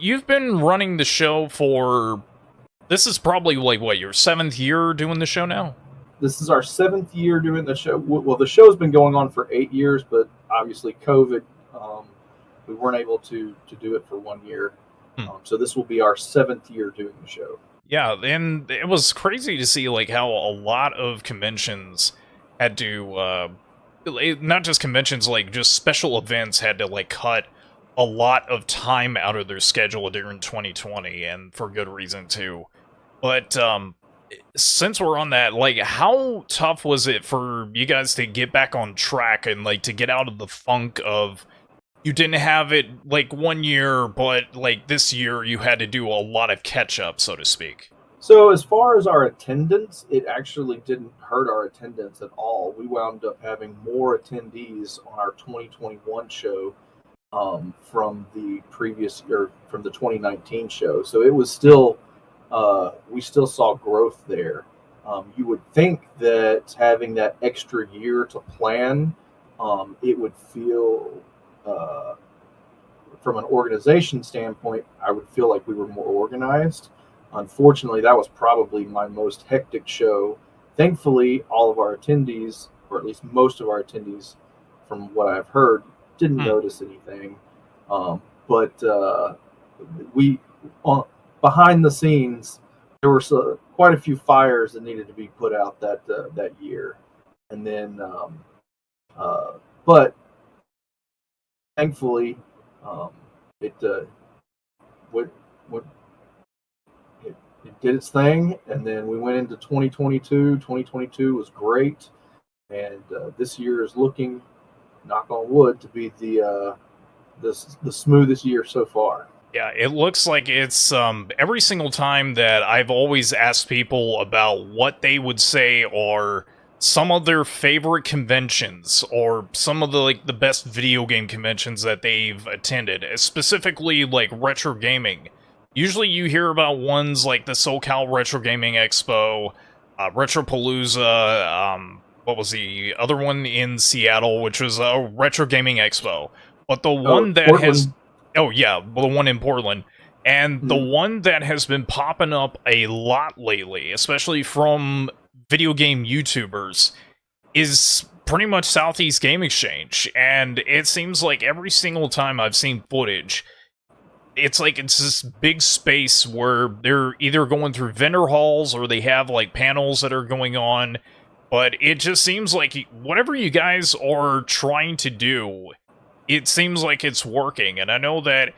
you've been running the show for, this is probably like, what, your seventh year doing the show now? This is our seventh year doing the show. Well, the show's been going on for 8 years, but obviously COVID, we weren't able to do it for 1 year. So this will be our seventh year doing the show. Yeah, and it was crazy to see like how a lot of conventions had to, not just conventions, like just special events had to like cut a lot of time out of their schedule during 2020, and for good reason too. But since we're on that, like, how tough was it for you guys to get back on track and like to get out of the funk of you didn't have it like 1 year, but like this year you had to do a lot of catch up, so to speak? So as far as our attendance, it actually didn't hurt our attendance at all. We wound up having more attendees on our 2021 show from the previous year, from the 2019 show. So it was still, we still saw growth there. You would think that having that extra year to plan, it would feel, from an organization standpoint, I would feel like we were more organized. Unfortunately, that was probably my most hectic show. Thankfully, all of our attendees, or at least most of our attendees, from what I've heard, didn't notice anything. But we, behind the scenes, there were quite a few fires that needed to be put out that year, and then, but thankfully, it did its thing, and then we went into 2022. 2022 was great, and this year is looking, knock on wood, to be the smoothest year so far. Yeah, it looks like it's every single time that I've always asked people about what they would say are some of their favorite conventions or some of the like the best video game conventions that they've attended, specifically like retro gaming. Usually you hear about ones like the SoCal Retro Gaming Expo, Retropalooza, what was the other one in Seattle, which was a Retro Gaming Expo. But the one that Portland. has... Oh, yeah, the one in Portland. And the one that has been popping up a lot lately, especially from video game YouTubers, is pretty much Southeast Game Exchange. And it seems like every single time I've seen footage, it's like it's this big space where they're either going through vendor halls or they have like panels that are going on. But it just seems like whatever you guys are trying to do, it seems like it's working. And I know that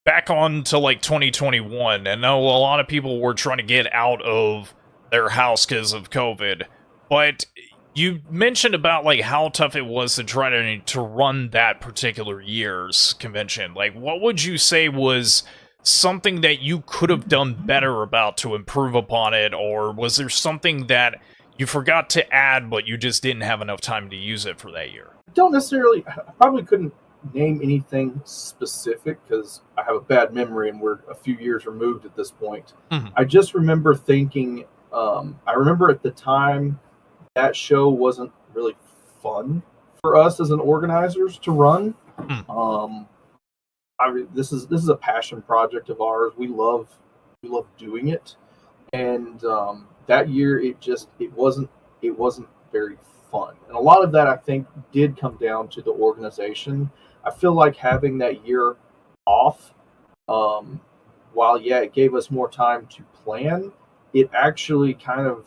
back on to like 2021, I know a lot of people were trying to get out of their house because of COVID. But you mentioned about like how tough it was to try to run that particular year's convention. Like, what would you say was something that you could have done better about to improve upon it, or was there something that you forgot to add but you just didn't have enough time to use it for that year? Don't necessarily, I probably couldn't name anything specific because I have a bad memory and we're a few years removed at this point. I just remember thinking, I remember at the time that show wasn't really fun for us as an organizers to run. This is a passion project of ours. We love doing it, and that year it wasn't very fun. And a lot of that I think did come down to the organization. I feel like having that year off, while it gave us more time to plan, it actually kind of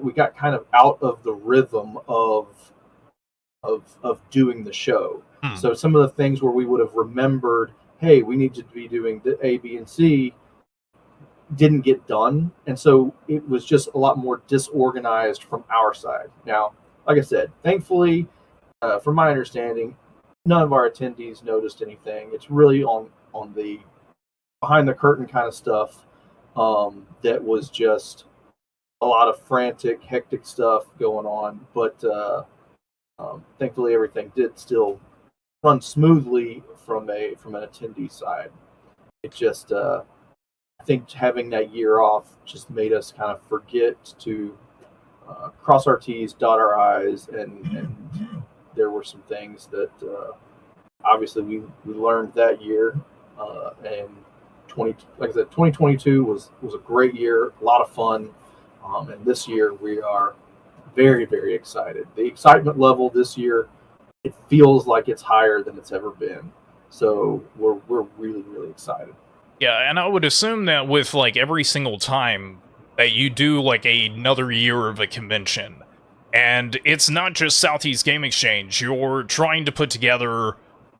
we got kind of out of the rhythm of doing the show. So some of the things where we would have remembered, hey, we need to be doing the A, B, and C, didn't get done. And so it was just a lot more disorganized from our side. Now, like I said, thankfully, from my understanding, none of our attendees noticed anything. It's really on the behind the curtain kind of stuff that was just a lot of frantic, hectic stuff going on. But thankfully, everything did still run smoothly from an attendee side. It just, I think having that year off just made us kind of forget to cross our T's, dot our I's, and there were some things that obviously we learned that year, and 2022 was a great year, a lot of fun, and this year we are very, very excited. The excitement level this year, it feels like it's higher than it's ever been. So we're really, really excited. Yeah, and I would assume that with like every single time that you do like another year of a convention, and it's not just Southeast Game Exchange, you're trying to put together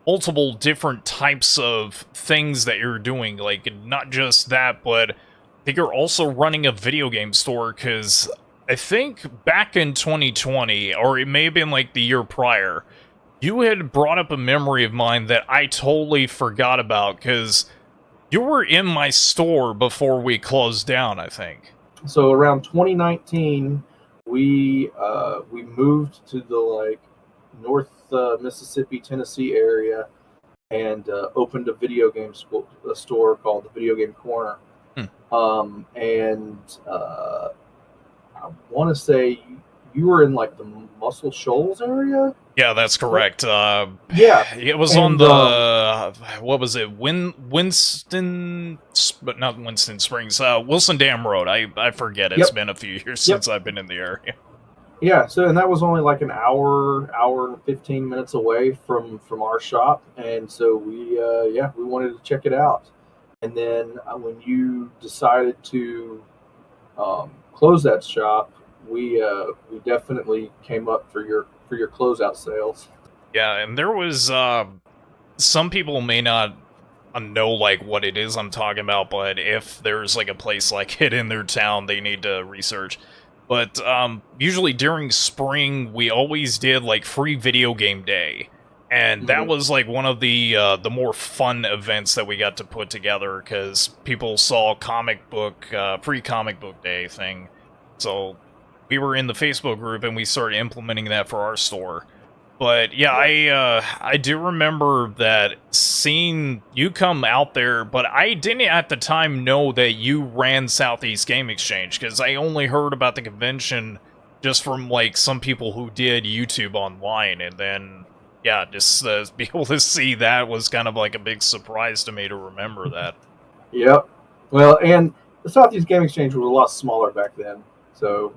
multiple different types of things that you're doing, like not just that, but I think you're also running a video game store, because I think back in 2020, or it may have been like the year prior, you had brought up a memory of mine that I totally forgot about, because you were in my store before we closed down, I think. So around 2019, we moved to the like North Mississippi, Tennessee area, and opened a video game a store called the Video Game Corner. And I want to say you were in like the Muscle Shoals area. Yeah, that's correct. Yeah, it was on the what was it? Winston, but not Winston Springs. Wilson Dam Road. I forget. It's been a few years since I've been in the area. Yeah, so and that was only like an hour and 15 minutes away from our shop, and so we wanted to check it out. And then when you decided to close that shop, we definitely came up for your closeout sales. Yeah, and there was some people may not know like what it is I'm talking about, but if there's like a place like it in their town, they need to research. But usually during spring, we always did like free video game day, and that was like one of the more fun events that we got to put together, because people saw free comic book day thing. So we were in the Facebook group and we started implementing that for our store. But yeah, I do remember that seeing you come out there, but I didn't at the time know that you ran Southeast Game Exchange, because I only heard about the convention just from like some people who did YouTube online, and then yeah, just be able to see that was kind of like a big surprise to me to remember that. Yep. Well, and the Southeast Game Exchange was a lot smaller back then, so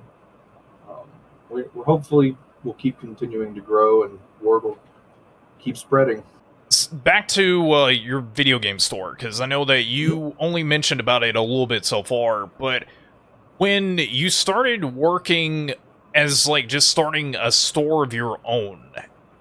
we're hopefully we'll keep continuing to grow and word will keep spreading. Back to your video game store, because I know that you only mentioned about it a little bit so far, but when you started working as like just starting a store of your own,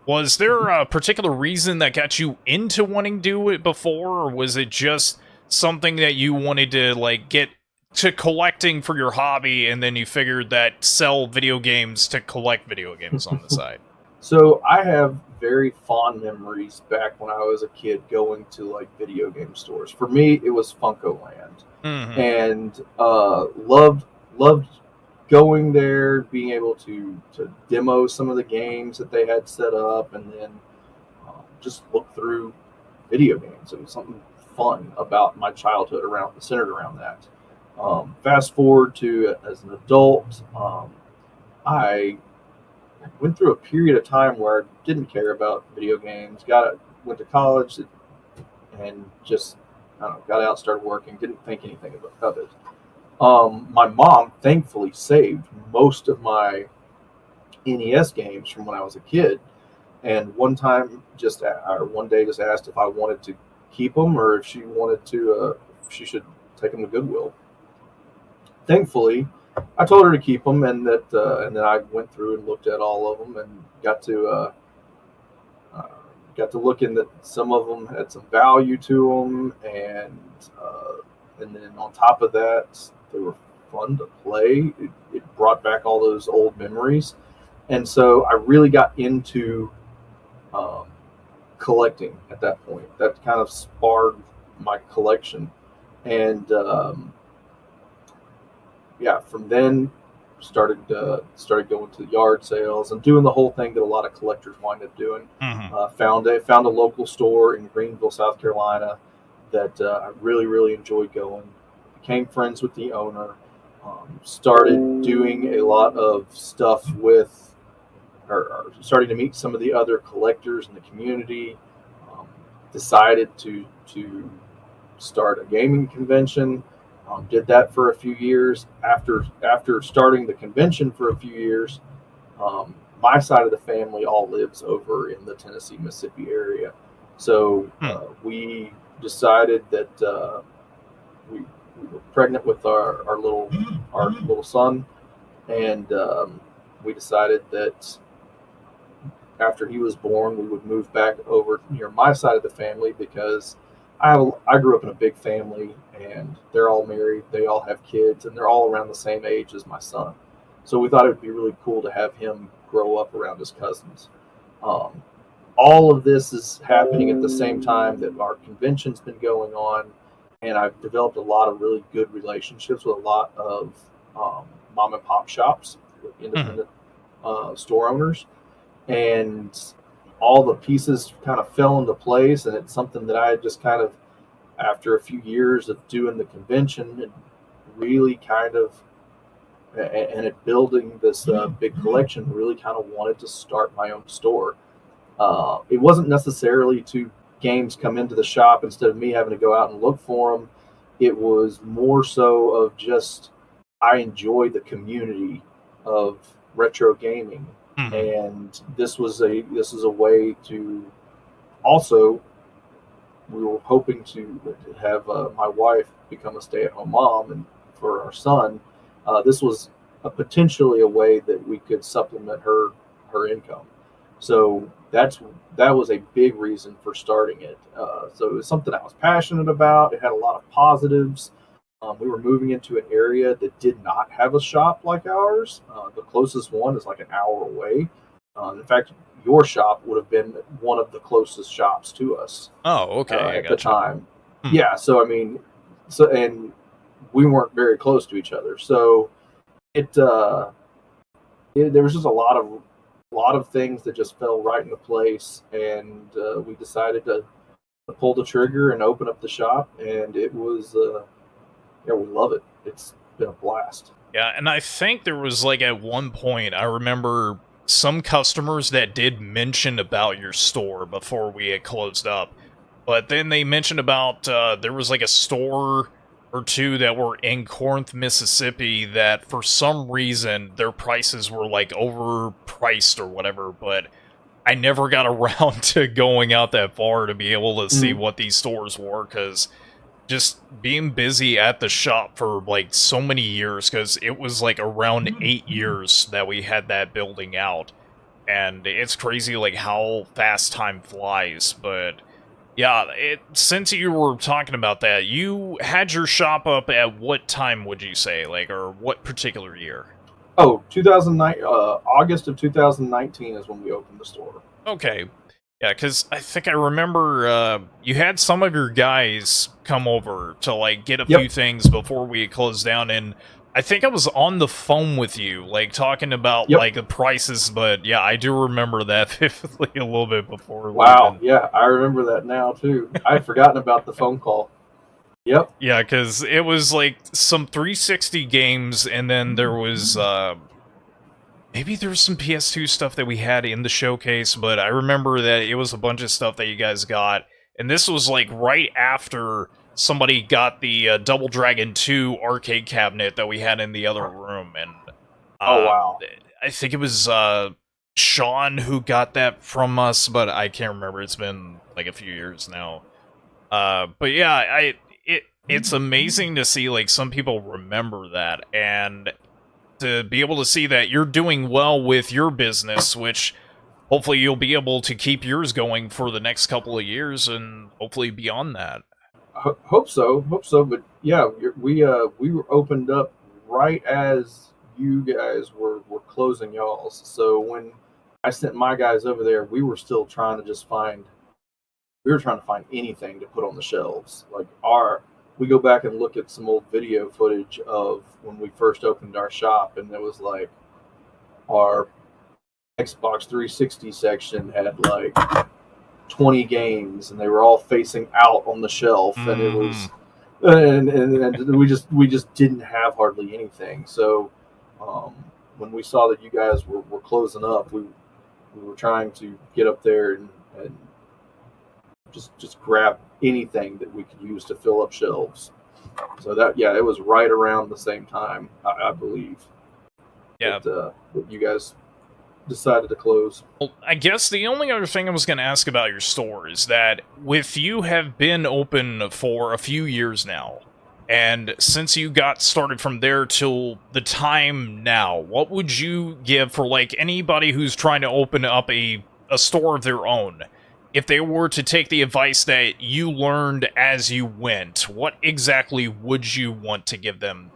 was there a particular reason that got you into wanting to do it before, or was it just something that you wanted to like get to collecting for your hobby, and then you figured that sell video games to collect video games on the side? So I have very fond memories back when I was a kid going to like video game stores. For me, it was Funko Land, and loved going there, being able to demo some of the games that they had set up, and then just look through video games. It was something fun about my childhood centered around that. Fast forward to as an adult, I went through a period of time where I didn't care about video games. Went to college, and just got out, started working. Didn't think anything of it. My mom thankfully saved most of my NES games from when I was a kid, and one day just asked if I wanted to keep them, or if she wanted to, she should take them to Goodwill. Thankfully, I told her to keep them, and then I went through and looked at all of them, and got to look in that some of them had some value to them, and then on top of that, they were fun to play. It brought back all those old memories, and so I really got into collecting at that point. That kind of sparked my collection, and from then started going to yard sales and doing the whole thing that a lot of collectors wind up doing. Found a local store in Greenville, South Carolina, that I really enjoyed going. Became friends with the owner. Started doing a lot of stuff with, or starting to meet some of the other collectors in the community. Decided to start a gaming convention. Did that for a few years. After starting the convention for a few years, my side of the family all lives over in the Tennessee, Mississippi area. So we decided that we were pregnant with our little son, and we decided that after he was born, we would move back over near my side of the family because I grew up in a big family, and they're all married, they all have kids, and they're all around the same age as my son. So we thought it would be really cool to have him grow up around his cousins. All of this is happening at the same time that our convention's been going on, and I've developed a lot of really good relationships with a lot of mom and pop shops, independent store owners, and all the pieces kind of fell into place. And it's something that I just kind of, after a few years of doing the convention and really kind of and it building this big collection, really kind of wanted to start my own store. It wasn't necessarily to games come into the shop instead of me having to go out and look for them. It was more so of just, I enjoy the community of retro gaming, and this was a way to also, we were hoping to have my wife become a stay-at-home mom, and for our son, this was potentially a way that we could supplement her income. So that was a big reason for starting it. So it was something I was passionate about. It had a lot of positives. We were moving into an area that did not have a shop like ours. The closest one is like an hour away. In fact, your shop would have been one of the closest shops to us. Oh, okay. At the time. Yeah. So I mean, and we weren't very close to each other. So there was just a lot of things that just fell right into place, and we decided to pull the trigger and open up the shop, and it was we love it. It's been a blast. Yeah, and I think there was, like, at one point, I remember some customers that did mention about your store before we had closed up, but then they mentioned about there was, like, a store or two that were in Corinth, Mississippi, that for some reason their prices were, like, overpriced or whatever, but I never got around to going out that far to be able to see what these stores were, because just being busy at the shop for, like, so many years, because it was, like, around 8 years that we had that building out, and it's crazy, like, how fast time flies. But yeah, since you were talking about that, you had your shop up at what time, would you say, like, or what particular year? Oh, 2009, August of 2019 is when we opened the store. Okay. Yeah, because I think I remember you had some of your guys come over to, like, get a few things before we had closed down, and I think I was on the phone with you, like, talking about, like, the prices, but yeah, I do remember that vividly a little bit before. Wow, yeah, I remember that now, too. I'd forgotten about the phone call. Yep. Yeah, because it was, like, some 360 games, and then there was, maybe there was some PS2 stuff that we had in the showcase, but I remember that it was a bunch of stuff that you guys got, and this was, like, right after somebody got the Double Dragon 2 arcade cabinet that we had in the other room, and oh wow, I think it was Sean who got that from us, but I can't remember. It's been like a few years now. But yeah, it's amazing to see, like, some people remember that, and to be able to see that you're doing well with your business, which hopefully you'll be able to keep yours going for the next couple of years, and hopefully beyond that. Hope so. But yeah, we were opened up right as you guys were closing y'all's. So when I sent my guys over there, we were still trying to find anything to put on the shelves. Like we go back and look at some old video footage of when we first opened our shop, and it was like our Xbox 360 section had like 20 games, and they were all facing out on the shelf, and it was and we just didn't have hardly anything. So when we saw that you guys were closing up, we were trying to get up there and just grab anything that we could use to fill up shelves. So that, yeah, it was right around the same time, I believe, Yeah. that you guys decided to close. Well, I guess the only other thing I was going to ask about your store is that with you have been open for a few years now, and since you got started from there till the time now, what would you give for like anybody who's trying to open up a store of their own? If they were to take the advice that you learned as you went, what exactly would you want to give them?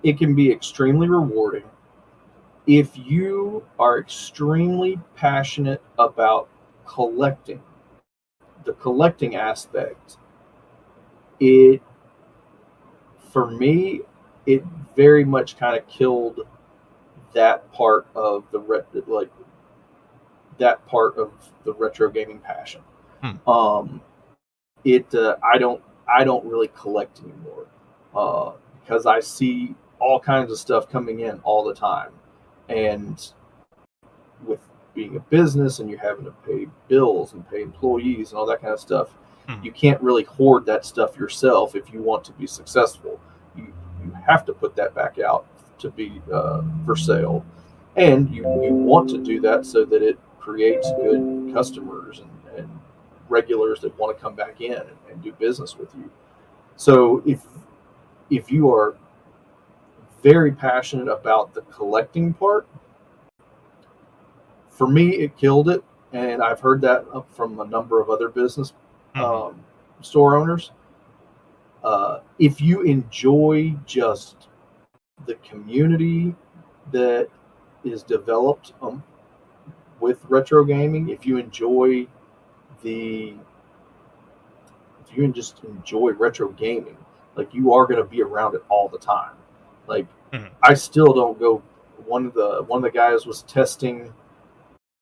It can be extremely rewarding if you are extremely passionate about collecting, the collecting aspect. It, for me, it very much kind of killed that part of that part of the retro gaming passion. I don't really collect anymore because I see all kinds of stuff coming in all the time, and with being a business and you having to pay bills and pay employees and all that kind of stuff, you can't really hoard that stuff yourself if you want to be successful. You have to put that back out to be for sale, and you want to do that so that it creates good customers and regulars that want to come back in and do business with you. So if you are very passionate about the collecting part, for me it killed it, and I've heard that from a number of other business store owners. If you enjoy just the community that is developed with retro gaming, if you just enjoy retro gaming, like, you are going to be around it all the time. Like, I still don't go. One of the guys was testing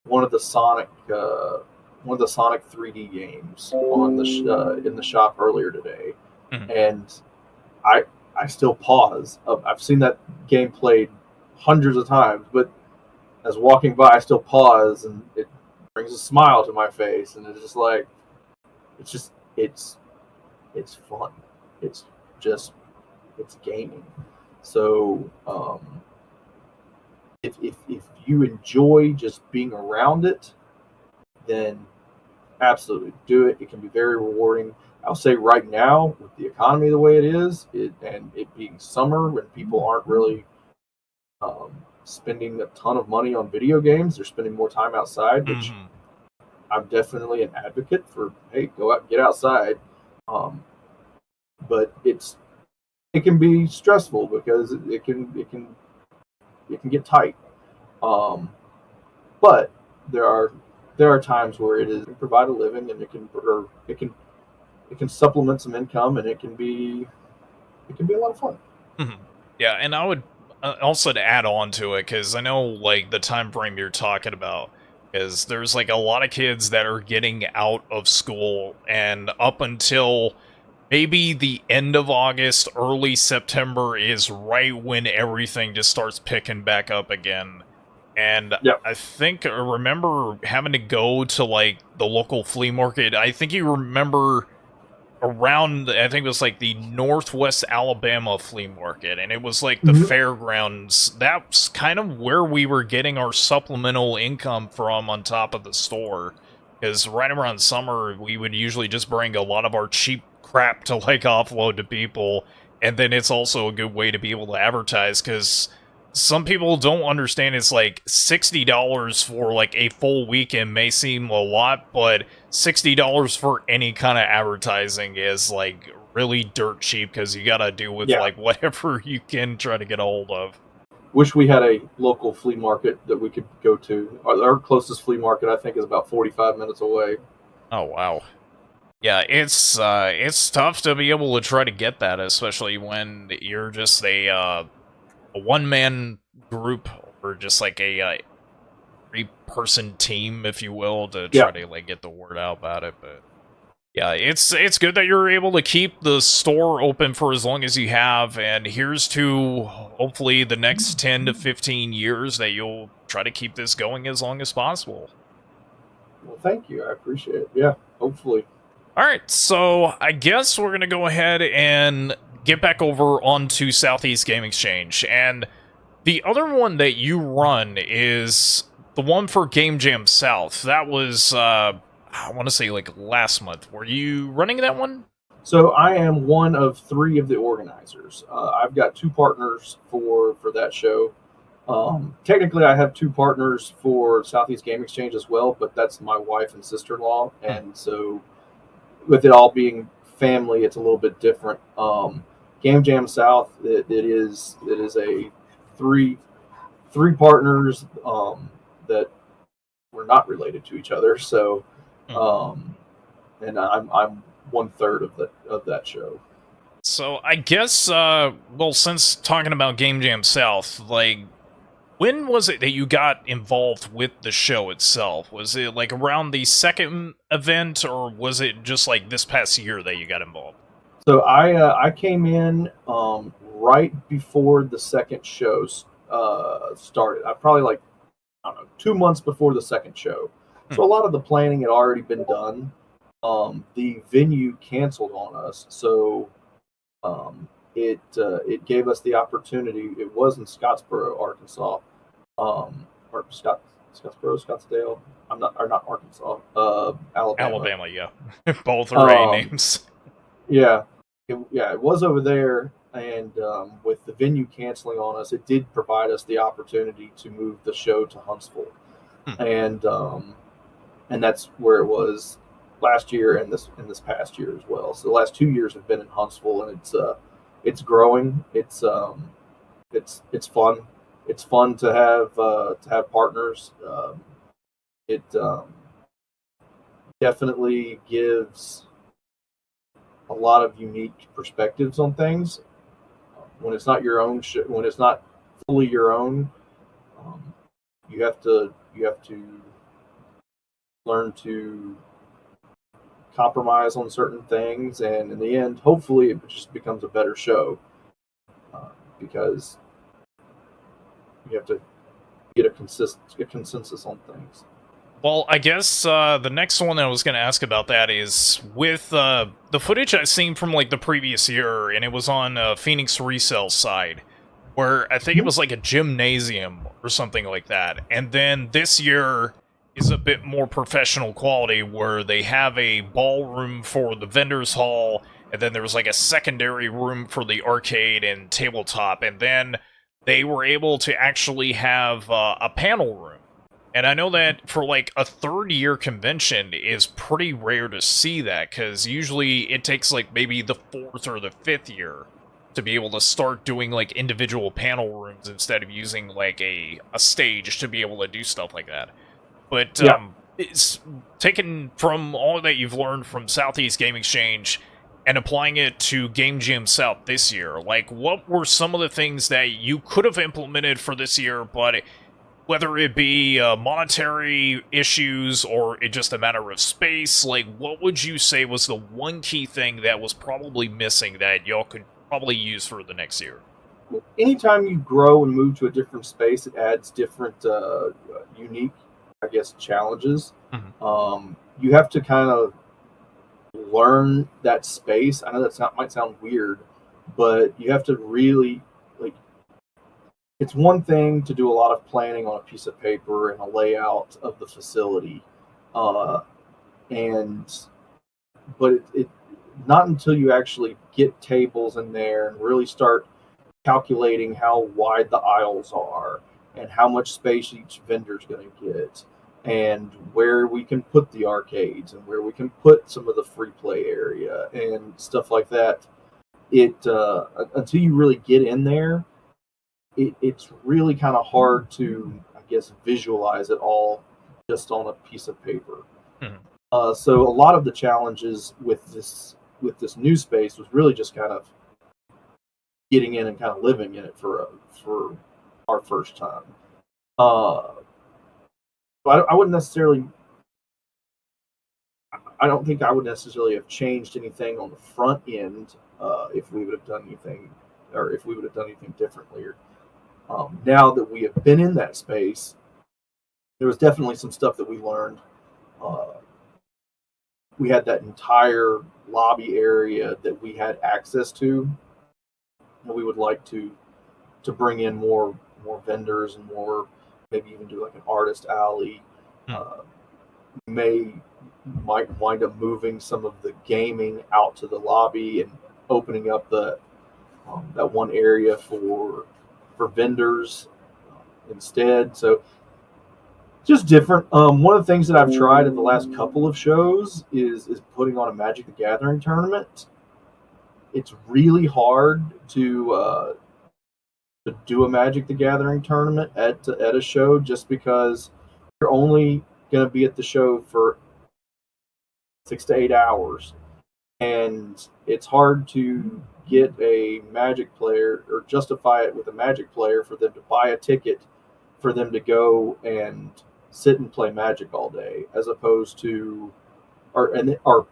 one of the Sonic 3D games on the in the shop earlier today, and I still pause. I've seen that game played hundreds of times, but as walking by, I still pause, and it brings a smile to my face, and it's just like, it's fun. It's gaming. So if you enjoy just being around it, then absolutely do it. It can be very rewarding. I'll say right now, with the economy the way it is, and it being summer when people aren't really spending a ton of money on video games, they're spending more time outside, which I'm definitely an advocate for. Hey, go out and get outside. But it can be stressful because it can get tight. But there are times where it can provide a living, and it can supplement some income, and it can be a lot of fun. Yeah, and I would also, to add on to it, because I know like the time frame you're talking about, is there's like a lot of kids that are getting out of school, and up until maybe the end of August, early September is right when everything just starts picking back up again. And I think I remember having to go to like the local flea market. I think you remember around, I think it was like the Northwest Alabama flea market, and it was like the fairgrounds. That's kind of where we were getting our supplemental income from on top of the store. Because right around summer, we would usually just bring a lot of our cheap crap to like offload to people, and then it's also a good way to be able to advertise, because some people don't understand it's like $60 for like a full weekend may seem a lot, but $60 for any kind of advertising is like really dirt cheap, because you gotta do with like whatever you can try to get a hold of. Wish we had a local flea market that we could go to. Our closest flea market, I think, is about 45 minutes away. Oh wow. Yeah, it's tough to be able to try to get that, especially when you're just a one-man group, or just like a three-person team, if you will, to try to like get the word out about it. But yeah, it's good that you're able to keep the store open for as long as you have, and here's to hopefully the next 10 to 15 years that you'll try to keep this going as long as possible. Well, thank you. I appreciate it. Yeah, hopefully. All right, so I guess we're gonna go ahead and get back over onto Southeast Game Exchange, and the other one that you run is the one for Game Jam South. That was I want to say like last month. Were you running that one? So I am one of three of the organizers. I've got two partners for that show. Technically, I have two partners for Southeast Game Exchange as well, but that's my wife and sister-in-law, Hmm. and so with it all being family, it's a little bit different. Game Jam South, it is a three three partners that we're not related to each other. So, Hmm. um, and I'm one third of that show. So I guess well, since talking about Game Jam South, like when was it that you got involved with the show itself? Was it like around the second event, or was it just like this past year that you got involved? So I came in right before the second show started. I probably like I don't know 2 months before the second show. Hmm. So a lot of the planning had already been done. The venue canceled on us, so it gave us the opportunity. It was in Scottsboro, Arkansas, or Scottsboro, Scottsdale. I'm not, or not Arkansas, Alabama. Alabama, yeah. Both are A Um, names. yeah, it was over there, and with the venue canceling on us, it did provide us the opportunity to move the show to Huntsville, Hmm. and that's where it was last year and this past year as well. So the last 2 years have been in Huntsville, and it's growing. It's fun. It's fun to have partners. It definitely gives a lot of unique perspectives on things when it's not your own. When it's not fully your own, um, you have to learn to compromise on certain things, and in the end, hopefully, it just becomes a better show uh, because you have to get a consensus on things. Well, I guess the next one that I was going to ask about that is with the footage I've seen from like the previous year, and it was on Phoenix Resale side, where I think it Mhm. was like a gymnasium or something like that. And then this year is a bit more professional quality, where they have a ballroom for the vendors hall, and then there was like a secondary room for the arcade and tabletop, and then they were able to actually have a panel room. And I know that for like a third year convention is pretty rare to see that, because usually it takes like maybe the fourth or the fifth year to be able to start doing like individual panel rooms instead of using like a stage to be able to do stuff like that. But Yeah. it's taken from all that you've learned from Southeast Game Exchange and applying it to Game Jam South this year. Like, what were some of the things that you could have implemented for this year, but whether it be monetary issues or it just a matter of space, like what would you say was the one key thing that was probably missing that y'all could probably use for the next year? Anytime you grow and move to a different space, it adds different, unique, I guess, challenges. Mhm. You have to kind of learn that space. I know might sound weird, but you have to really like. It's one thing to do a lot of planning on a piece of paper and a layout of the facility, uh, and but it not until you actually get tables in there and really start calculating how wide the aisles are and how much space each vendor's going to get and where we can put the arcades and where we can put some of the free play area and stuff like that. It until you really get in there, it's really kind of hard to, I guess, visualize it all just on a piece of paper. Mhm. So a lot of the challenges with this new space was really just kind of getting in and kind of living in it for our first time. Uh, I wouldn't necessarily. I don't think I would necessarily have changed anything on the front end if we would have done anything, or if we would have done anything differently. Now that we have been in that space, there was definitely some stuff that we learned. Uh, we had that entire lobby area that we had access to, and we would like to bring in more vendors and more, maybe even do like an artist alley. Uh, might wind up moving some of the gaming out to the lobby and opening up that one area for vendors instead. So just different. One of the things that I've tried at the last couple of shows is putting on a Magic the Gathering tournament. It's really hard to do a Magic the Gathering tournament at a show, just because you're only going to be at the show for 6 to 8 hours, and it's hard to get a Magic player or justify it with a Magic player for them to buy a ticket for them to go and sit and play Magic all day, as opposed to or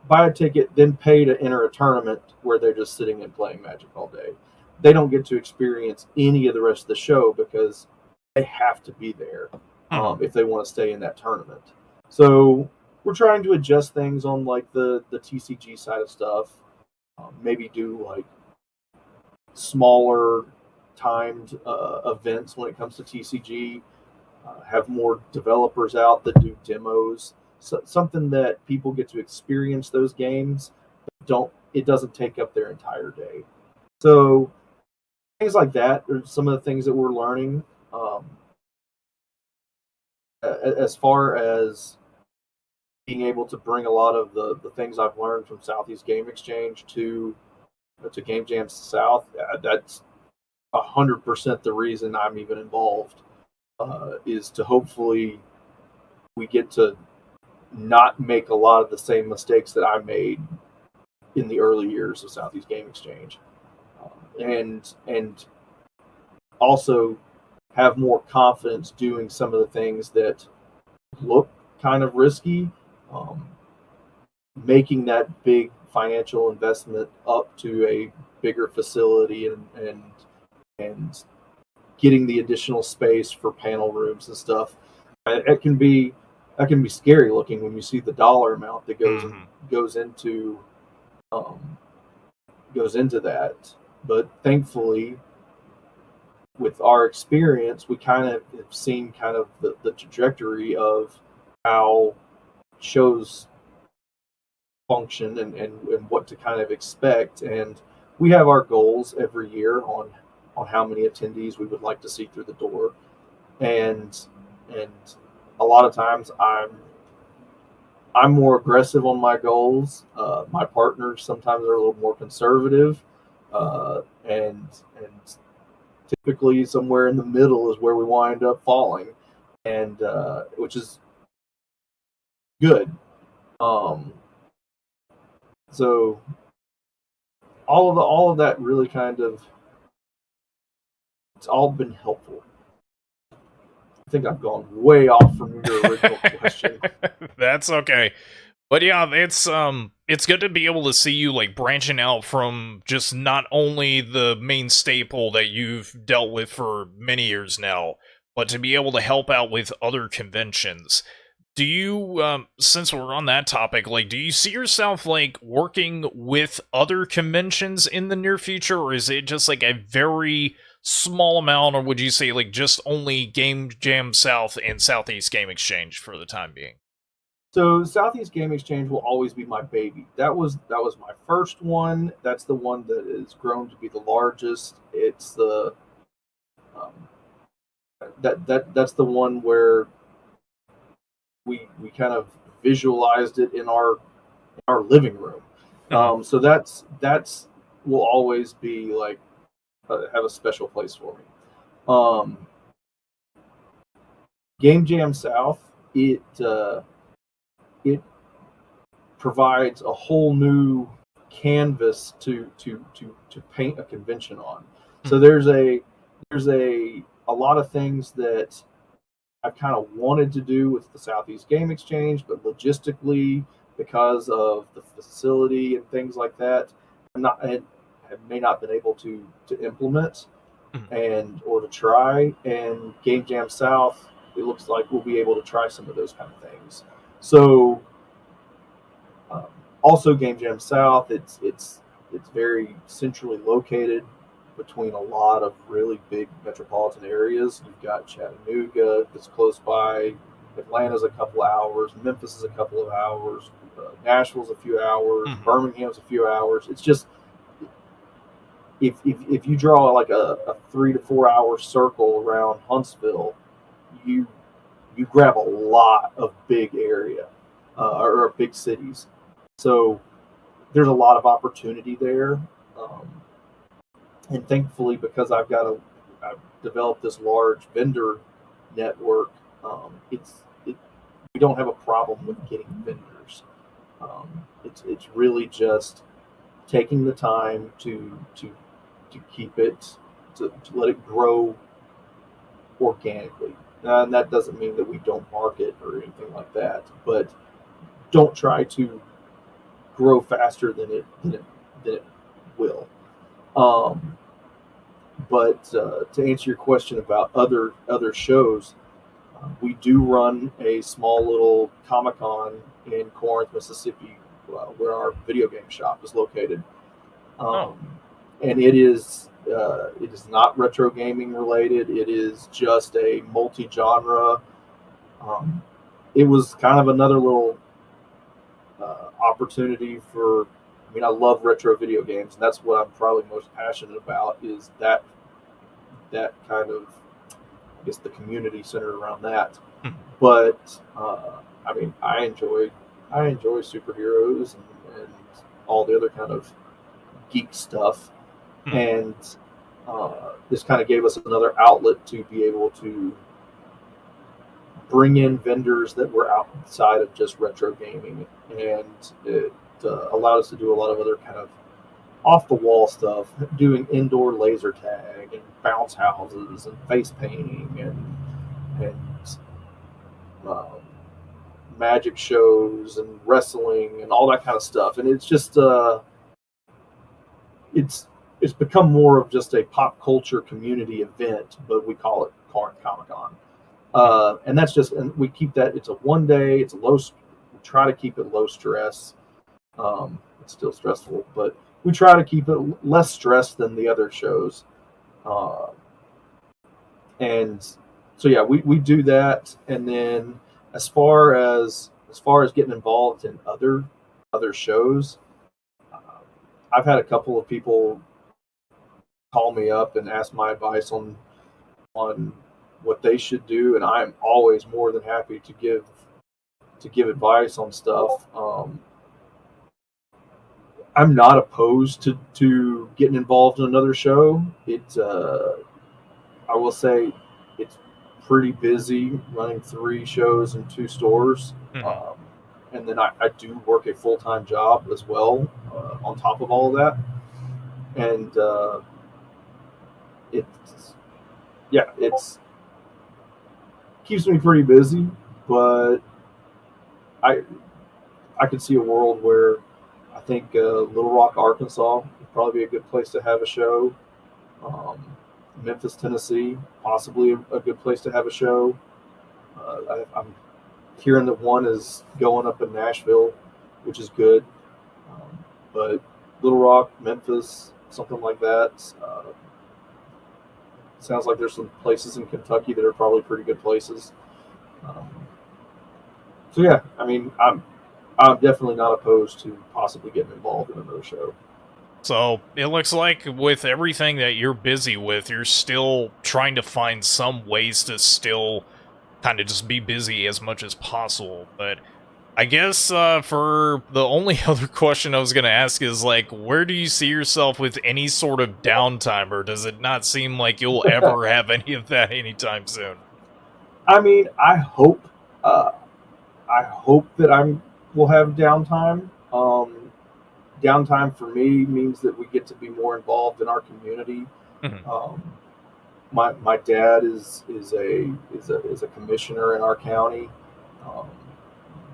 buy a ticket then pay to enter a tournament where they're just sitting and playing Magic all day. They don't get to experience any of the rest of the show because they have to be there if they want to stay in that tournament. So we're trying to adjust things on like the TCG side of stuff. Maybe do like smaller timed events when it comes to TCG. Have more developers out that do demos. So, something that people get to experience those games. It doesn't take up their entire day. So things like that are some of the things that we're learning. As far as being able to bring a lot of the things I've learned from Southeast Game Exchange to Game Jam South, that's 100% the reason I'm even involved. Is to hopefully we get to not make a lot of the same mistakes that I made in the early years of Southeast Game Exchange, and also have more confidence doing some of the things that look kind of risky, making that big financial investment up to a bigger facility and getting the additional space for panel rooms and stuff. It can be scary looking when you see the dollar amount that goes into that. But thankfully, with our experience, we kind of have seen kind of the trajectory of how shows function and what to kind of expect. And we have our goals every year on how many attendees we would like to see through the door. And a lot of times I'm more aggressive on my goals. My partners sometimes are a little more conservative, and typically somewhere in the middle is where we wind up falling, and which is good. So all of that really kind of, it's all been helpful. I think I've gone way off from your original question. That's okay. But yeah, it's good to be able to see you like branching out from just not only the main staple that you've dealt with for many years now, but to be able to help out with other conventions. Do you, since we're on that topic, like, do you see yourself like working with other conventions in the near future, or is it just like a very small amount, or would you say like just only Game Jam South and Southeast Game Exchange for the time being? So Southeast Game Exchange will always be my baby. That was my first one. That's the one that has grown to be the largest. It's the that's the one where we kind of visualized it in our living room. So that's will always be like have a special place for me. Game Jam South, it provides a whole new canvas to paint a convention on. So there's a lot of things that I've kind of wanted to do with the Southeast Game Exchange, but logistically, because of the facility and things like that, I may not been able to implement or to try. And Game Jam South, it looks like we'll be able to try some of those kind of things. So Also, Game Jam South. It's very centrally located between a lot of really big metropolitan areas. You've got Chattanooga that's close by. Atlanta's a couple hours. Memphis is a couple of hours. Nashville's a few hours. Mhm. Birmingham's a few hours. It's just if you draw like a 3 to 4 hour circle around Huntsville, you grab a lot of big area or big cities. So there's a lot of opportunity there. And thankfully, because I've developed this large vendor network, we don't have a problem with getting vendors. It's really just taking the time to keep it to let it grow organically. And that doesn't mean that we don't market or anything like that, but don't try to grow faster than it will. But to answer your question about other shows, we do run a small little Comic-Con in Corinth, Mississippi, where our video game shop is located. And it is not retro gaming related. It is just a multi-genre. It was kind of another little opportunity for. I mean, I love retro video games, and that's what I'm probably most passionate about. Is that kind of, I guess, the community centered around that. But I mean, I enjoy superheroes and all the other kind of geek stuff. And this kind of gave us another outlet to be able to bring in vendors that were outside of just retro gaming, and it allowed us to do a lot of other kind of off the wall stuff, doing indoor laser tag and bounce houses and face painting and magic shows and wrestling and all that kind of stuff. And it's just it's become more of just a pop culture community event, but we call it Corinth Comic-Con. And that's just, and we keep that, it's a 1 day, it's a we try to keep it low stress. It's still stressful, but we try to keep it less stressed than the other shows. And so, yeah, we do that. And then as far as getting involved in other shows, I've had a couple of people call me up and ask my advice on what they should do, and I'm always more than happy to give advice on stuff. I'm not opposed to getting involved in another show. I will say it's pretty busy running 3 shows in 2 stores. And then I do work a full-time job as well on top of all of that. And it's keeps me pretty busy, but I could see a world where I think Little Rock, Arkansas would probably be a good place to have a show. Memphis, Tennessee, possibly a good place to have a show. I'm hearing that one is going up in Nashville, which is good. But Little Rock, Memphis, something like that. Sounds like there's some places in Kentucky that are probably pretty good places. So yeah, I mean, I'm definitely not opposed to possibly getting involved in another show. So it looks like with everything that you're busy with, you're still trying to find some ways to still kind of just be busy as much as possible. But I guess for the only other question I was going to ask is, like, where do you see yourself with any sort of downtime, or does it not seem like you'll ever have any of that anytime soon? I mean, I hope that will have downtime. Downtime for me means that we get to be more involved in our community. My dad is a commissioner in our county,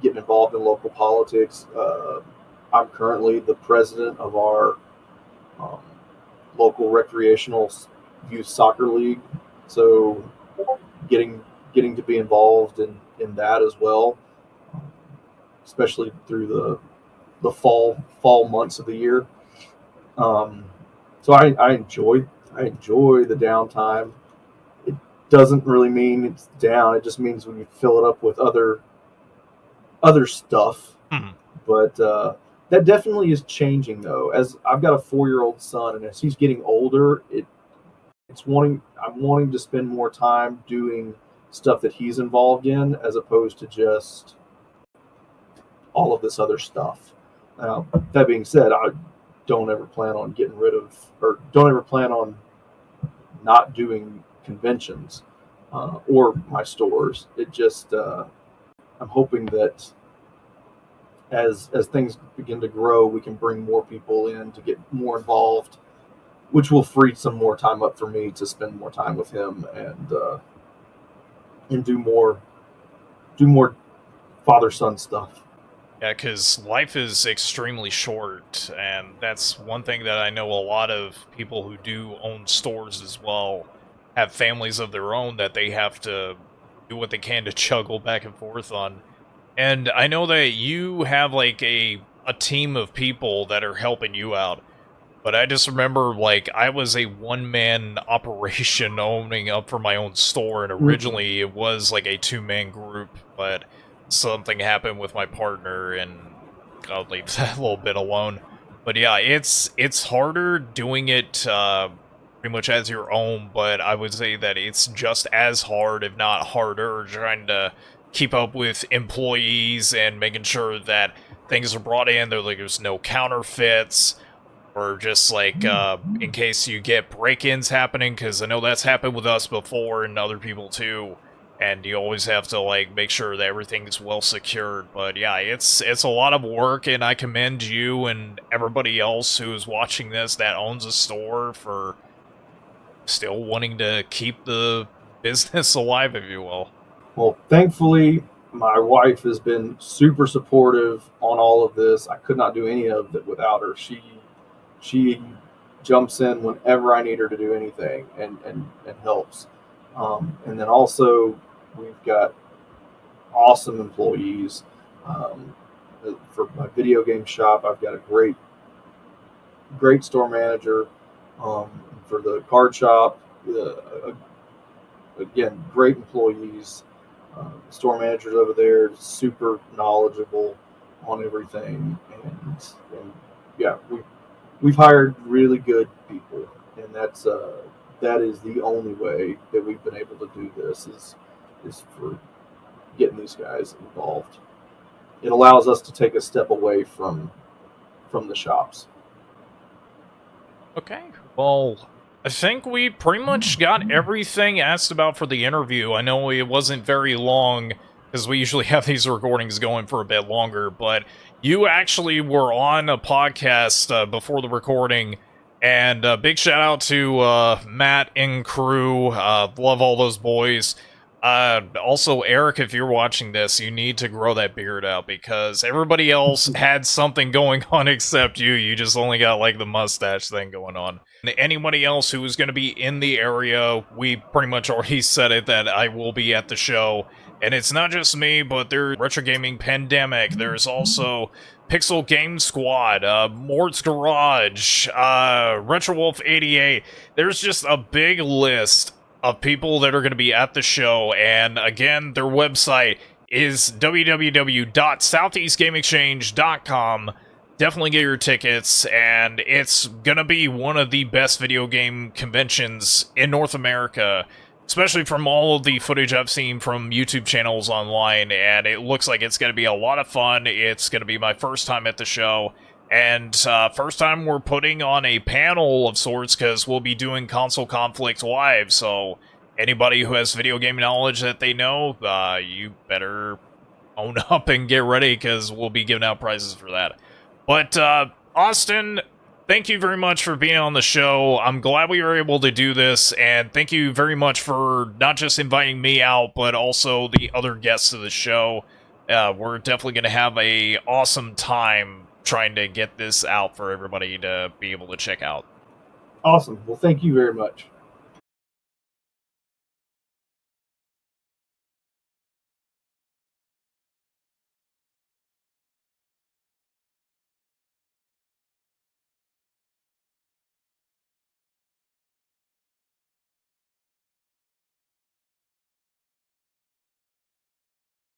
getting involved in local politics. I'm currently the president of our local recreational youth soccer league, so getting to be involved in that as well, especially through the fall months of the year. So I enjoy the downtime. It doesn't really mean it's down. It just means when you fill it up with other stuff. Mhm. But that definitely is changing though. As I've got a 4-year-old son, and as he's getting older, I'm wanting to spend more time doing stuff that he's involved in, as opposed to just all of this other stuff. That being said, I don't ever plan on getting rid of, or don't ever plan on not doing conventions or my stores. It just I'm hoping that as things begin to grow, we can bring more people in to get more involved, which will free some more time up for me to spend more time with him and do more father son stuff. Yeah, because life is extremely short, and that's one thing that I know a lot of people who do own stores as well have families of their own that they have to do what they can to juggle back and forth on. And I know that you have like a team of people that are helping you out. But I just remember, like, I was a one-man operation owning up for my own store, and Mm-hmm. originally it was like a two-man group, but something happened with my partner, and I'll leave that a little bit alone. But yeah, it's harder doing it pretty much as your own, but I would say that it's just as hard, if not harder, trying to keep up with employees and making sure that things are brought in, there's no counterfeits, or just like in case you get break-ins happening, because I know that's happened with us before and other people too, and you always have to like make sure that everything's well secured. But yeah, it's a lot of work, and I commend you and everybody else who's watching this that owns a store for still wanting to keep the business alive, if you will. Well, thankfully, my wife has been super supportive on all of this. I could not do any of it without her. She jumps in whenever I need her to do anything and helps. And then also we've got awesome employees. Um, for my video game shop, I've got a great store manager. For the card shop, again, great employees. Store managers over there, super knowledgeable on everything, and yeah, we've hired really good people, and that is the only way that we've been able to do this is for getting these guys involved. It allows us to take a step away from the shops. Okay, well, I think we pretty much got everything asked about for the interview. I know it wasn't very long, because we usually have these recordings going for a bit longer, but you actually were on a podcast before the recording, and big shout out to Matt and crew. Love all those boys. Also, Eric, if you're watching this, you need to grow that beard out, because everybody else had something going on except you. You just only got like the mustache thing going on. And anybody else who is going to be in the area, we pretty much already said it that I will be at the show. And it's not just me, but there's Retro Gaming Pandemic. There's also Pixel Game Squad, Mort's Garage, Retro Wolf 88. There's just a big list of people that are going to be at the show, and again, their website is www.southeastgameexchange.com. Definitely get your tickets, and it's going to be one of the best video game conventions in North America, especially from all of the footage I've seen from YouTube channels online, and it looks like it's going to be a lot of fun. It's going to be my first time at the show, and first time we're putting on a panel of sorts, because we'll be doing Console Conflict live, so anybody who has video game knowledge that they know, you better own up and get ready, because we'll be giving out prizes for that. But, Austin, thank you very much for being on the show. I'm glad we were able to do this, and thank you very much for not just inviting me out, but also the other guests of the show. We're definitely going to have a awesome time trying to get this out for everybody to be able to check out. Awesome. Well, thank you very much.